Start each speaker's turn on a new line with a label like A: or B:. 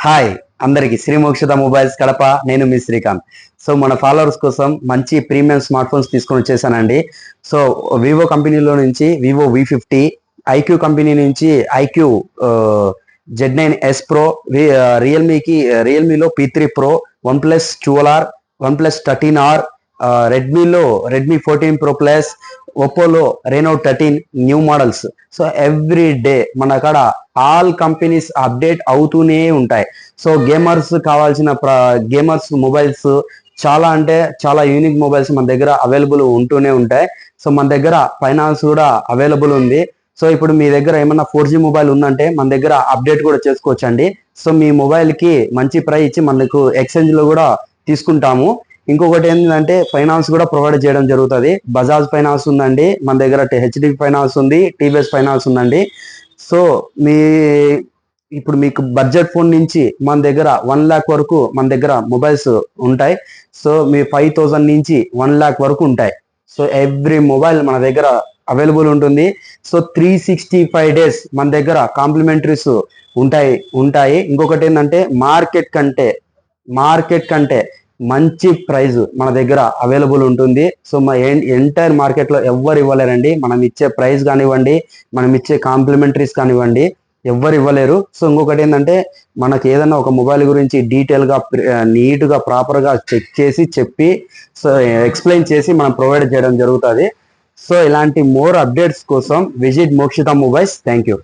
A: Hi అందరికి Shri Mokshita mobiles Kadapa. నేను మీ Srikanth. So మన ఫాలోవర్స్ కోసం మంచి ప్రీమియం స్మార్ట్ ఫోన్స్ తీసుకొని వచ్చేసానండి. సో వివో కంపెనీలో నుంచి వివో V50, ఐక్యూ కంపెనీ నుంచి ఐక్యూ Z9S Pro, రియల్మీలో P3 Pro, OnePlus 12R, OnePlus 13R, రెడ్మీలో రెడ్మీ 14 Pro Plus, ఒప్పోలో Reno 13 new models. So every day మన కాడ ఆల్ కంపెనీస్ అప్డేట్ అవుతూనే ఉంటాయి. సో గేమర్స్ కావాల్సిన గేమర్స్ మొబైల్స్ చాలా అంటే చాలా యూనిక్ మొబైల్స్ మన దగ్గర అవైలబుల్ ఉంటూనే ఉంటాయి. సో మన దగ్గర ఫైనాన్స్ కూడా అవైలబుల్ ఉంది. సో ఇప్పుడు మీ దగ్గర ఏమన్నా 4G మొబైల్ ఉందంటే మన దగ్గర అప్డేట్ కూడా చేసుకోవచ్చండి. సో మీ మొబైల్ కి మంచి ప్రైస్ ఇచ్చి మనకు ఎక్స్చేంజ్ లో కూడా తీసుకుంటాము. ఇంకొకటి ఏంటంటే ఫైనాన్స్ కూడా ప్రొవైడ్ చేయడం జరుగుతుంది. బజాజ్ ఫైనాన్స్ ఉందండి మన దగ్గర, హెచ్డిఎఫ్ ఫైనాన్స్ ఉంది, టీవీఎస్ ఫైనాన్స్ ఉందండి. సో ఇప్పుడు మీకు బడ్జెట్ ఫోన్ నుంచి మన దగ్గర 1 lakh వరకు మన దగ్గర మొబైల్స్ ఉంటాయి. సో మీ 5,000 నుంచి 1 lakh వరకు ఉంటాయి. సో ఎవ్రీ మొబైల్ మన దగ్గర అవైలబుల్ ఉంటుంది. సో 365 days మన దగ్గర కాంప్లిమెంటరీస్ ఉంటాయి. ఇంకొకటి ఏంటంటే మార్కెట్ కంటే మంచి ప్రైజ్ మన దగ్గర అవైలబుల్ ఉంటుంది. సో మా ఎంటైర్ మార్కెట్ లో ఎవ్వరు ఇవ్వలేరండి. మనం ఇచ్చే ప్రైస్ కానివ్వండి, మనం ఇచ్చే కాంప్లిమెంటరీస్ కానివ్వండి, ఎవ్వరు ఇవ్వలేరు. సో ఇంకొకటి ఏంటంటే మనకి ఏదైనా ఒక మొబైల్ గురించి డీటెయిల్ గా నీట్ గా ప్రాపర్ గా చెక్ చేసి చెప్పి సో ఎక్స్ప్లెయిన్ చేసి మనం ప్రొవైడ్ చేయడం జరుగుతుంది. సో ఇలాంటి మోర్ అప్డేట్స్ కోసం visit Mokshita mobiles. Thank you.